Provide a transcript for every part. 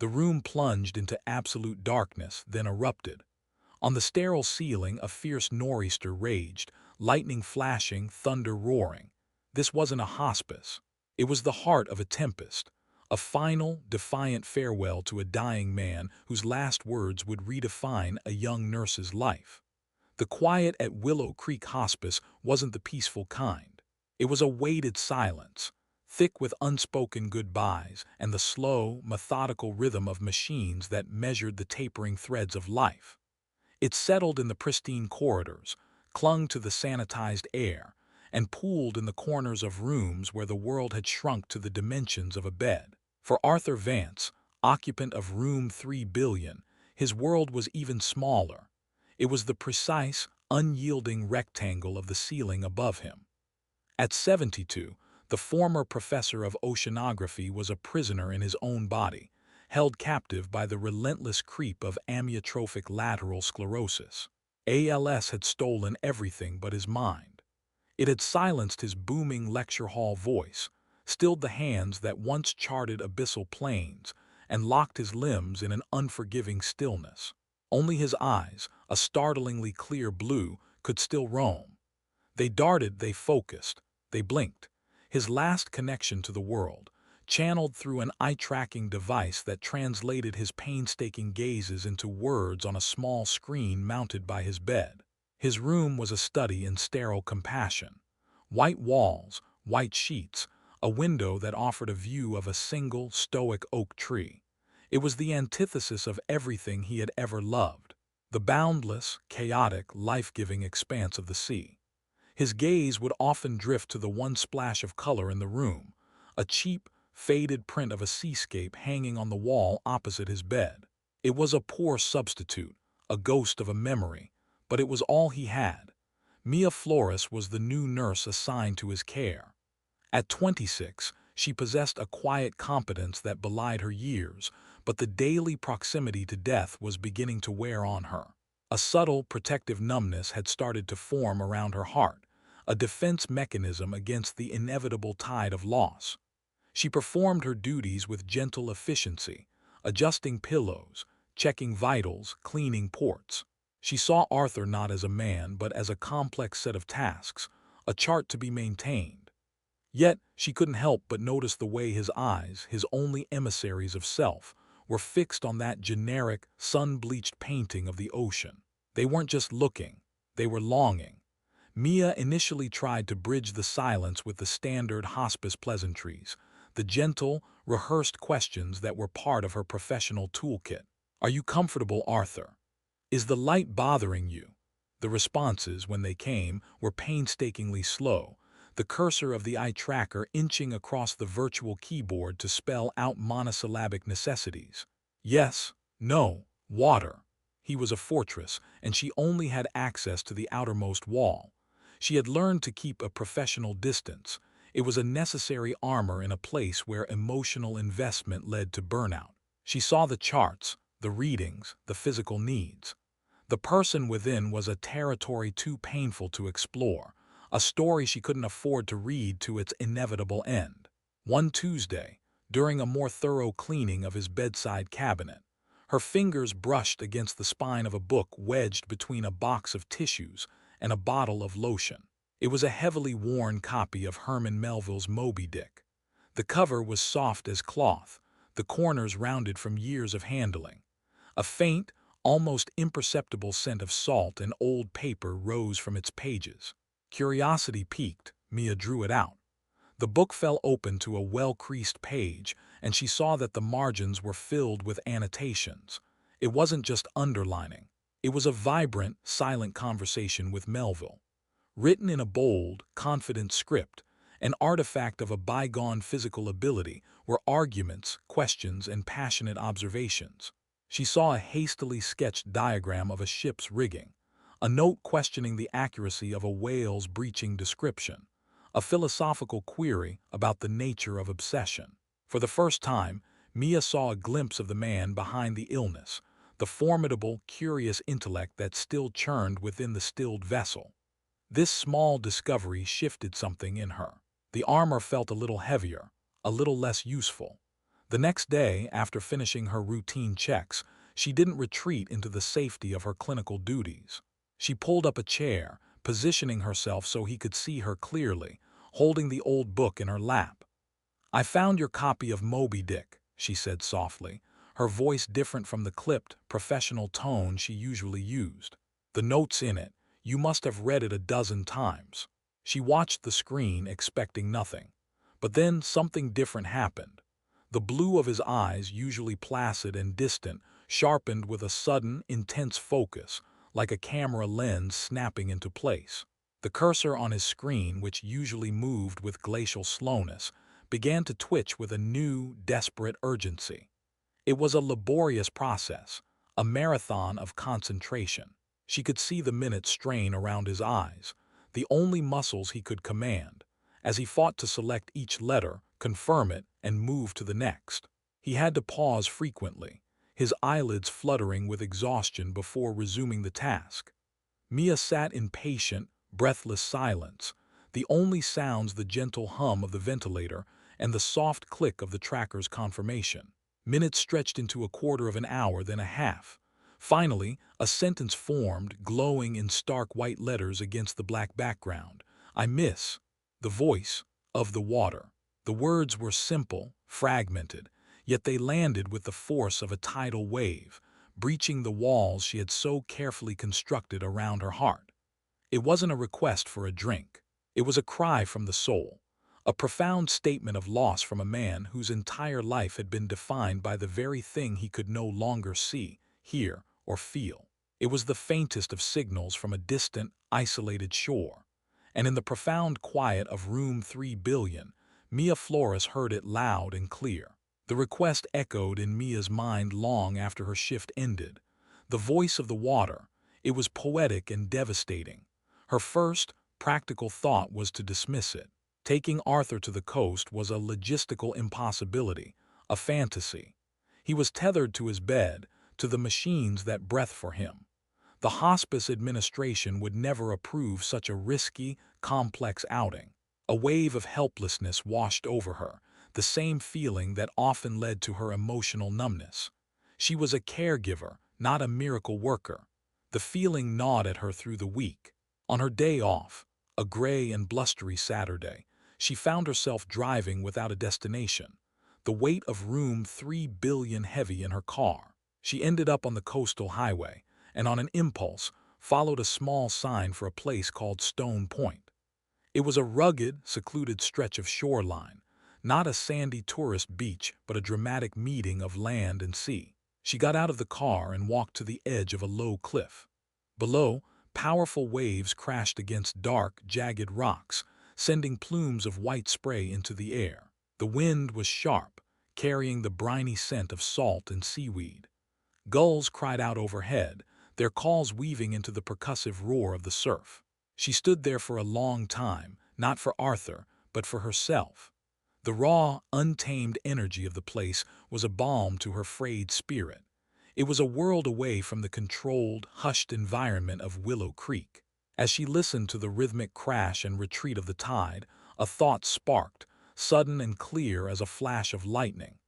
The room plunged into absolute darkness, then erupted. On the sterile ceiling, a fierce nor'easter raged, lightning flashing, thunder roaring. This wasn't a hospice. It was the heart of a tempest, a final, defiant farewell to a dying man whose last words would redefine a young nurse's life. The quiet at Willow Creek Hospice wasn't the peaceful kind. It was a weighted silence, thick with unspoken goodbyes and the slow, methodical rhythm of machines that measured the tapering threads of life. It settled in the pristine corridors, clung to the sanitized air, and pooled in the corners of rooms where the world had shrunk to the dimensions of a bed. For Arthur Vance, occupant of room 3 billion, his world was even smaller. It was the precise, unyielding rectangle of the ceiling above him. At 72, the former professor of oceanography was a prisoner in his own body, held captive by the relentless creep of amyotrophic lateral sclerosis. ALS had stolen everything but his mind. It had silenced his booming lecture hall voice, stilled the hands that once charted abyssal plains, and locked his limbs in an unforgiving stillness. Only his eyes, a startlingly clear blue, could still roam. They darted, they focused, they blinked. His last connection to the world, channeled through an eye-tracking device that translated his painstaking gazes into words on a small screen mounted by his bed. His room was a study in sterile compassion. White walls, white sheets, a window that offered a view of a single, stoic oak tree. It was the antithesis of everything he had ever loved, the boundless, chaotic, life-giving expanse of the sea. His gaze would often drift to the one splash of color in the room, a cheap, faded print of a seascape hanging on the wall opposite his bed. It was a poor substitute, a ghost of a memory, but it was all he had. Mia Flores was the new nurse assigned to his care. At 26, she possessed a quiet competence that belied her years, but the daily proximity to death was beginning to wear on her. A subtle, protective numbness had started to form around her heart, a defense mechanism against the inevitable tide of loss. She performed her duties with gentle efficiency, adjusting pillows, checking vitals, cleaning ports. She saw Arthur not as a man, but as a complex set of tasks, a chart to be maintained. Yet, she couldn't help but notice the way his eyes, his only emissaries of self, were fixed on that generic, sun-bleached painting of the ocean. They weren't just looking, they were longing. Mia initially tried to bridge the silence with the standard hospice pleasantries, the gentle, rehearsed questions that were part of her professional toolkit. Are you comfortable, Arthur? Is the light bothering you? The responses, when they came, were painstakingly slow, the cursor of the eye tracker inching across the virtual keyboard to spell out monosyllabic necessities. Yes, no, water. He was a fortress, and she only had access to the outermost wall. She had learned to keep a professional distance. It was a necessary armor in a place where emotional investment led to burnout. She saw the charts, the readings, the physical needs. The person within was a territory too painful to explore, a story she couldn't afford to read to its inevitable end. One Tuesday, during a more thorough cleaning of his bedside cabinet, her fingers brushed against the spine of a book wedged between a box of tissues and a bottle of lotion. It was a heavily worn copy of Herman Melville's Moby Dick. The cover was soft as cloth, the corners rounded from years of handling. A faint, almost imperceptible scent of salt and old paper rose from its pages. Curiosity piqued, Mia drew it out. The book fell open to a well-creased page, and she saw that the margins were filled with annotations. It wasn't just underlining. It was a vibrant, silent conversation with Melville. Written in a bold, confident script, an artifact of a bygone physical ability, were arguments, questions, and passionate observations. She saw a hastily sketched diagram of a ship's rigging, a note questioning the accuracy of a whale's breaching description, a philosophical query about the nature of obsession. For the first time, Mia saw a glimpse of the man behind the illness, the formidable, curious intellect that still churned within the stilled vessel. This small discovery shifted something in her. The armor felt a little heavier, a little less useful. The next day, after finishing her routine checks, she didn't retreat into the safety of her clinical duties. She pulled up a chair, positioning herself so he could see her clearly, holding the old book in her lap. "I found your copy of Moby Dick," she said softly, her voice different from the clipped, professional tone she usually used. "The notes in it, you must have read it a dozen times." She watched the screen, expecting nothing. But then something different happened. The blue of his eyes, usually placid and distant, sharpened with a sudden, intense focus, like a camera lens snapping into place. The cursor on his screen, which usually moved with glacial slowness, began to twitch with a new, desperate urgency. It was a laborious process, a marathon of concentration. She could see the minutes strain around his eyes, the only muscles he could command, as he fought to select each letter, confirm it, and move to the next. He had to pause frequently, his eyelids fluttering with exhaustion before resuming the task. Mia sat in patient, breathless silence, the only sounds the gentle hum of the ventilator and the soft click of the tracker's confirmation. Minutes stretched into a quarter of an hour, then a half. Finally, a sentence formed, glowing in stark white letters against the black background. "I miss the voice of the water." The words were simple, fragmented, yet they landed with the force of a tidal wave, breaching the walls she had so carefully constructed around her heart. It wasn't a request for a drink. It was a cry from the soul, a profound statement of loss from a man whose entire life had been defined by the very thing he could no longer see, hear, or feel. It was the faintest of signals from a distant, isolated shore. And in the profound quiet of room 3 billion, Mia Flores heard it loud and clear. The request echoed in Mia's mind long after her shift ended. The voice of the water. It was poetic and devastating. Her first, practical thought was to dismiss it. Taking Arthur to the coast was a logistical impossibility, a fantasy. He was tethered to his bed, to the machines that breathed for him. The hospice administration would never approve such a risky, complex outing. A wave of helplessness washed over her, the same feeling that often led to her emotional numbness. She was a caregiver, not a miracle worker. The feeling gnawed at her through the week. On her day off, a gray and blustery Saturday, she found herself driving without a destination, the weight of room 3 billion heavy in her car. She ended up on the coastal highway, and on an impulse, followed a small sign for a place called Stone Point. It was a rugged, secluded stretch of shoreline, not a sandy tourist beach, but a dramatic meeting of land and sea. She got out of the car and walked to the edge of a low cliff. Below, powerful waves crashed against dark, jagged rocks, sending plumes of white spray into the air. The wind was sharp, carrying the briny scent of salt and seaweed. Gulls cried out overhead, their calls weaving into the percussive roar of the surf. She stood there for a long time, not for Arthur, but for herself. The raw, untamed energy of the place was a balm to her frayed spirit. It was a world away from the controlled, hushed environment of Willow Creek. As she listened to the rhythmic crash and retreat of the tide, a thought sparked, sudden and clear as a flash of lightning.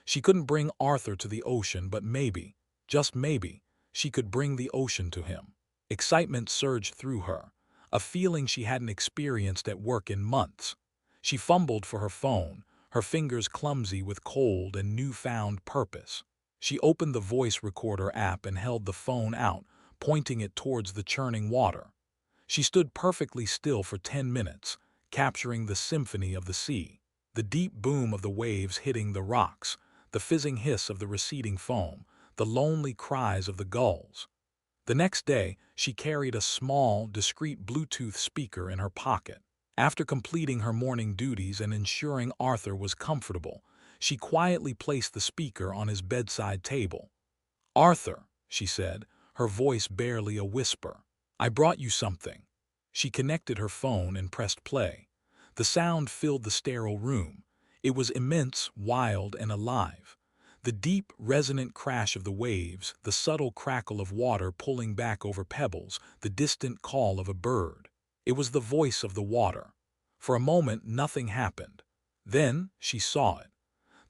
She couldn't bring Arthur to the ocean, but maybe, just maybe, she could bring the ocean to him. Excitement surged through her, a feeling she hadn't experienced at work in months. She fumbled for her phone, her fingers clumsy with cold and newfound purpose. She opened the voice recorder app and held the phone out, pointing it towards the churning water. She stood perfectly still for 10 minutes, capturing the symphony of the sea, the deep boom of the waves hitting the rocks, the fizzing hiss of the receding foam, the lonely cries of the gulls. The next day, she carried a small, discreet Bluetooth speaker in her pocket. After completing her morning duties and ensuring Arthur was comfortable, she quietly placed the speaker on his bedside table. "Arthur," she said, her voice barely a whisper, "I brought you something." She connected her phone and pressed play. The sound filled the sterile room. It was immense, wild, and alive. The deep, resonant crash of the waves, the subtle crackle of water pulling back over pebbles, the distant call of a bird. It was the voice of the water. For a moment, nothing happened. Then she saw it.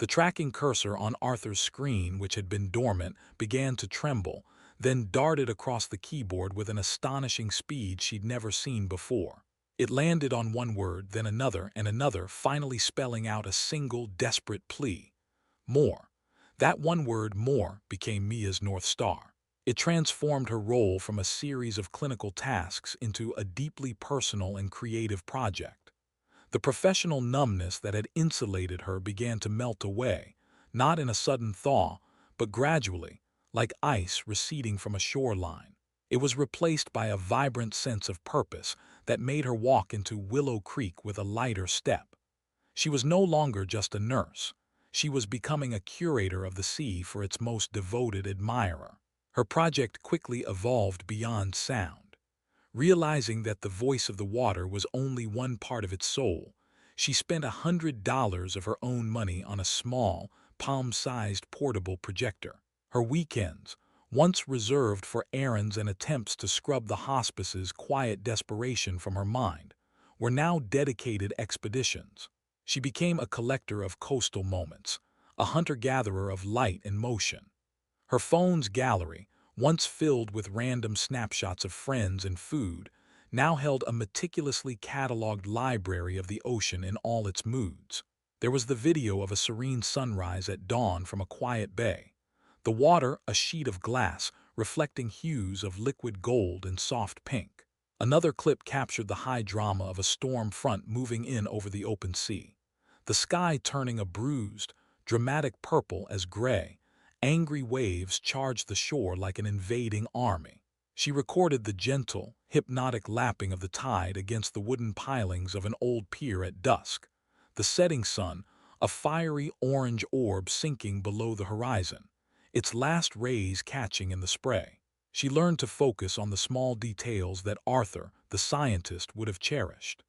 The tracking cursor on Arthur's screen, which had been dormant, began to tremble, then darted across the keyboard with an astonishing speed she'd never seen before. It landed on one word, then another and another, finally spelling out a single, desperate plea. More. That one word, more, became Mia's North Star. It transformed her role from a series of clinical tasks into a deeply personal and creative project. The professional numbness that had insulated her began to melt away, not in a sudden thaw, but gradually, like ice receding from a shoreline. It was replaced by a vibrant sense of purpose that made her walk into Willow Creek with a lighter step. She was no longer just a nurse. She was becoming a curator of the sea for its most devoted admirer. Her project quickly evolved beyond sound. Realizing that the voice of the water was only one part of its soul, she spent $100 of her own money on a small, palm-sized portable projector. Her weekends, once reserved for errands and attempts to scrub the hospice's quiet desperation from her mind, were now dedicated expeditions. She became a collector of coastal moments, a hunter-gatherer of light and motion. Her phone's gallery, once filled with random snapshots of friends and food, now held a meticulously catalogued library of the ocean in all its moods. There was the video of a serene sunrise at dawn from a quiet bay, the water a sheet of glass reflecting hues of liquid gold and soft pink. Another clip captured the high drama of a storm front moving in over the open sea, the sky turning a bruised, dramatic purple as gray, angry waves charged the shore like an invading army. She recorded the gentle, hypnotic lapping of the tide against the wooden pilings of an old pier at dusk, the setting sun, a fiery orange orb sinking below the horizon, its last rays catching in the spray. She learned to focus on the small details that Arthur, the scientist, would have cherished.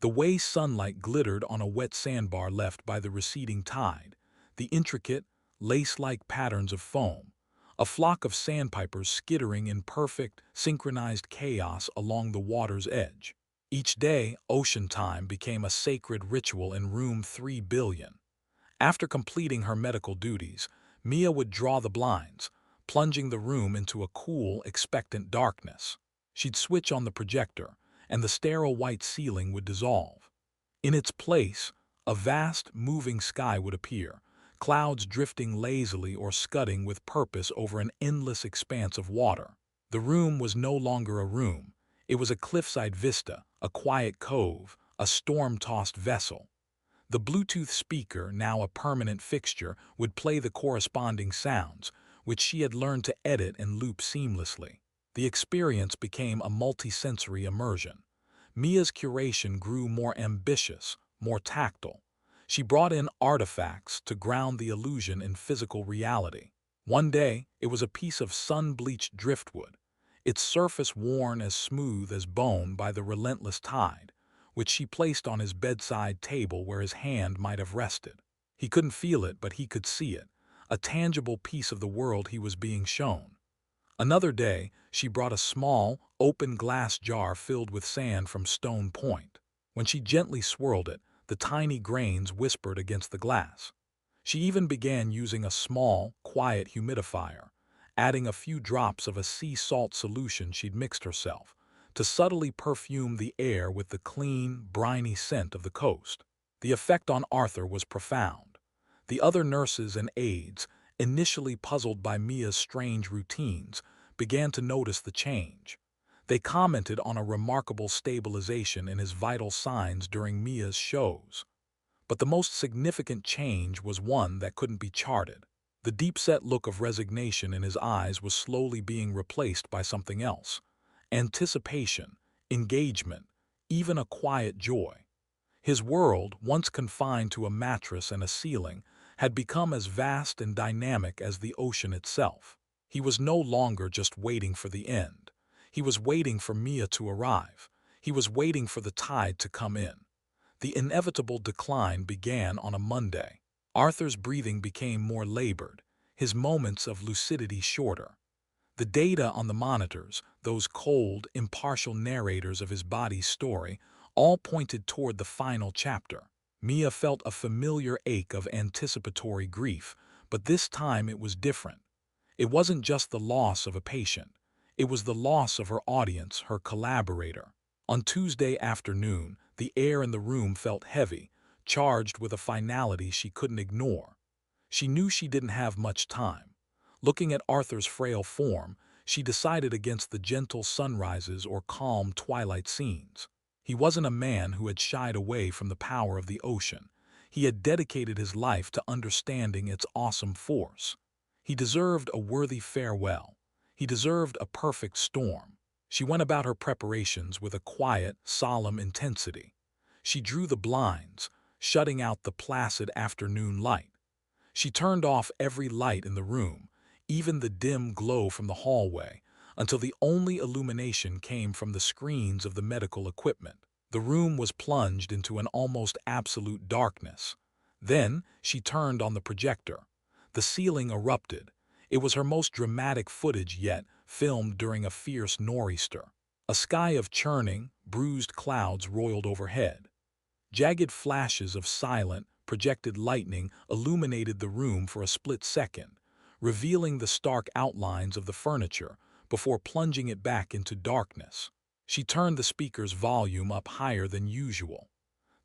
The way sunlight glittered on a wet sandbar left by the receding tide, the intricate, lace-like patterns of foam, a flock of sandpipers skittering in perfect, synchronized chaos along the water's edge. Each day, ocean time became a sacred ritual in room 3 billion. After completing her medical duties, Mia would draw the blinds, plunging the room into a cool, expectant darkness. She'd switch on the projector, and the sterile white ceiling would dissolve. In its place, a vast, moving sky would appear, clouds drifting lazily or scudding with purpose over an endless expanse of water. The room was no longer a room. It was a cliffside vista, a quiet cove, a storm-tossed vessel. The Bluetooth speaker, now a permanent fixture, would play the corresponding sounds, which she had learned to edit and loop seamlessly. The experience became a multisensory immersion. Mia's curation grew more ambitious, more tactile. She brought in artifacts to ground the illusion in physical reality. One day, it was a piece of sun-bleached driftwood, its surface worn as smooth as bone by the relentless tide, which she placed on his bedside table where his hand might have rested. He couldn't feel it, but he could see it, a tangible piece of the world he was being shown. Another day, she brought a small, open glass jar filled with sand from Stone Point. When she gently swirled it, the tiny grains whispered against the glass. She even began using a small, quiet humidifier, adding a few drops of a sea salt solution she'd mixed herself, to subtly perfume the air with the clean, briny scent of the coast. The effect on Arthur was profound. The other nurses and aides, initially puzzled by Mia's strange routines, began to notice the change. They commented on a remarkable stabilization in his vital signs during Mia's shows. But the most significant change was one that couldn't be charted. The deep-set look of resignation in his eyes was slowly being replaced by something else. Anticipation, engagement, even a quiet joy. His world, once confined to a mattress and a ceiling, had become as vast and dynamic as the ocean itself. He was no longer just waiting for the end. He was waiting for Mia to arrive. He was waiting for the tide to come in. The inevitable decline began on a Monday. Arthur's breathing became more labored, his moments of lucidity shorter. The data on the monitors, those cold, impartial narrators of his body's story, all pointed toward the final chapter. Mia felt a familiar ache of anticipatory grief, but this time it was different. It wasn't just the loss of a patient. It was the loss of her audience, her collaborator. On Tuesday afternoon, the air in the room felt heavy, charged with a finality she couldn't ignore. She knew she didn't have much time. Looking at Arthur's frail form, she decided against the gentle sunrises or calm twilight scenes. He wasn't a man who had shied away from the power of the ocean. He had dedicated his life to understanding its awesome force. He deserved a worthy farewell. He deserved a perfect storm. She went about her preparations with a quiet, solemn intensity. She drew the blinds, shutting out the placid afternoon light. She turned off every light in the room, even the dim glow from the hallway, until the only illumination came from the screens of the medical equipment. The room was plunged into an almost absolute darkness. Then she turned on the projector. The ceiling erupted. It was her most dramatic footage yet, filmed during a fierce nor'easter. A sky of churning, bruised clouds roiled overhead. Jagged flashes of silent, projected lightning illuminated the room for a split second, revealing the stark outlines of the furniture before plunging it back into darkness. She turned the speaker's volume up higher than usual.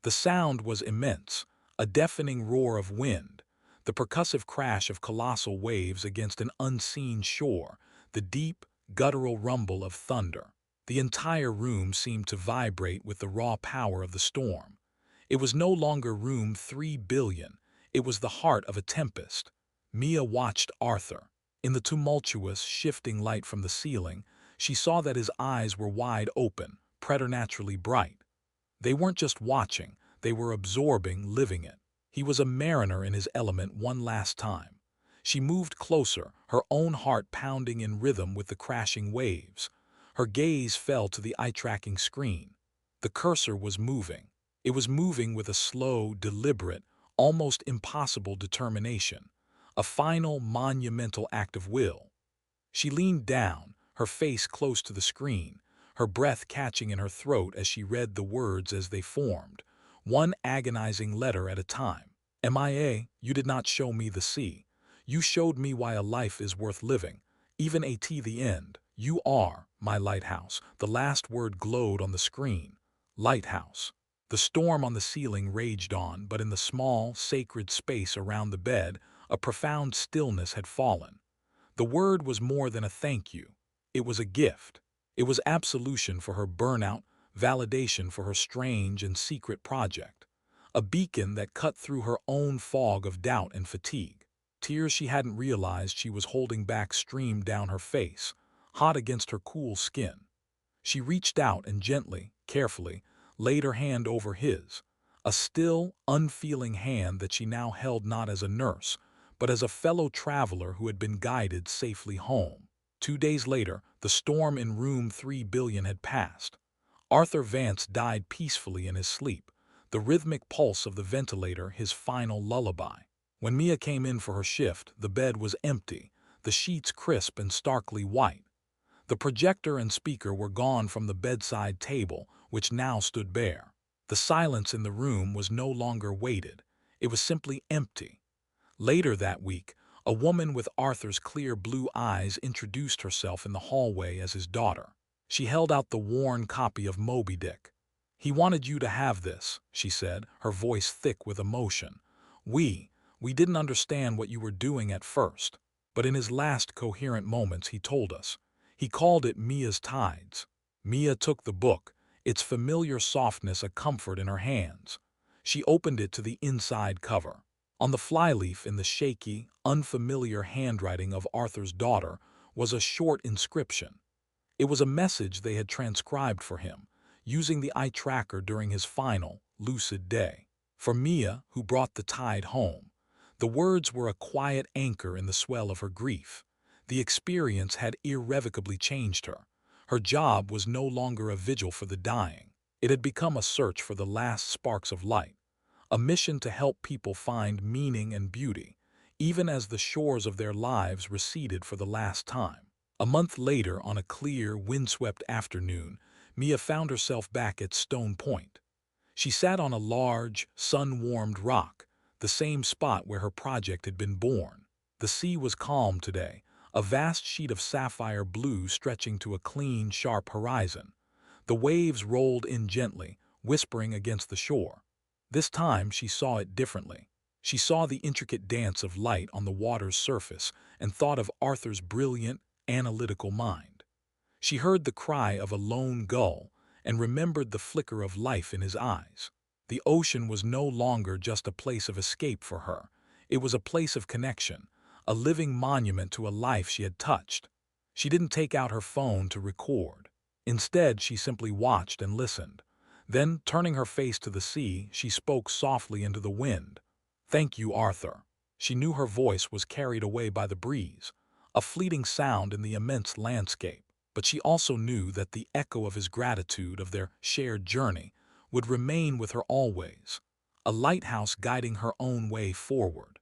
The sound was immense, a deafening roar of wind, the percussive crash of colossal waves against an unseen shore, the deep, guttural rumble of thunder. The entire room seemed to vibrate with the raw power of the storm. It was no longer room 3 billion. It was the heart of a tempest. Mia watched Arthur. In the tumultuous, shifting light from the ceiling, she saw that his eyes were wide open, preternaturally bright. They weren't just watching, they were absorbing, living it. He was a mariner in his element one last time. She moved closer, her own heart pounding in rhythm with the crashing waves. Her gaze fell to the eye-tracking screen. The cursor was moving. It was moving with a slow, deliberate, almost impossible determination, a final, monumental act of will. She leaned down, her face close to the screen, her breath catching in her throat as she read the words as they formed, one agonizing letter at a time. MIA, you did not show me the sea. You showed me why a life is worth living, even at the end. You are my lighthouse. The last word glowed on the screen. Lighthouse. The storm on the ceiling raged on, but in the small, sacred space around the bed, a profound stillness had fallen. The word was more than a thank you. It was a gift. It was absolution for her burnout, validation for her strange and secret project. A beacon that cut through her own fog of doubt and fatigue. Tears she hadn't realized she was holding back streamed down her face, hot against her cool skin. She reached out and gently, carefully, laid her hand over his, a still, unfeeling hand that she now held not as a nurse, but as a fellow traveler who had been guided safely home. 2 days later, the storm in room 3 billion had passed. Arthur Vance died peacefully in his sleep, the rhythmic pulse of the ventilator his final lullaby. When Mia came in for her shift, the bed was empty, the sheets crisp and starkly white. The projector and speaker were gone from the bedside table, which now stood bare. The silence in the room was no longer weighted. It was simply empty. Later that week, a woman with Arthur's clear blue eyes introduced herself in the hallway as his daughter. She held out the worn copy of Moby Dick. "He wanted you to have this," she said, her voice thick with emotion. We didn't understand what you were doing at first, but in his last coherent moments he told us. He called it Mia's Tides." Mia took the book, its familiar softness a comfort in her hands. She opened it to the inside cover. On the flyleaf in the shaky, unfamiliar handwriting of Arthur's daughter was a short inscription. It was a message they had transcribed for him, using the eye tracker during his final, lucid day. For Mia, who brought the tide home, the words were a quiet anchor in the swell of her grief. The experience had irrevocably changed her. Her job was no longer a vigil for the dying. It had become a search for the last sparks of light, a mission to help people find meaning and beauty, even as the shores of their lives receded for the last time. A month later, on a clear, windswept afternoon, Mia found herself back at Stone Point. She sat on a large, sun-warmed rock, the same spot where her project had been born. The sea was calm today, a vast sheet of sapphire blue stretching to a clean, sharp horizon. The waves rolled in gently, whispering against the shore. This time she saw it differently. She saw the intricate dance of light on the water's surface and thought of Arthur's brilliant, analytical mind. She heard the cry of a lone gull and remembered the flicker of life in his eyes. The ocean was no longer just a place of escape for her. It was a place of connection, a living monument to a life she had touched. She didn't take out her phone to record. Instead, she simply watched and listened. Then, turning her face to the sea, she spoke softly into the wind. "Thank you, Arthur." She knew her voice was carried away by the breeze, a fleeting sound in the immense landscape. But she also knew that the echo of his gratitude, of their shared journey, would remain with her always, a lighthouse guiding her own way forward.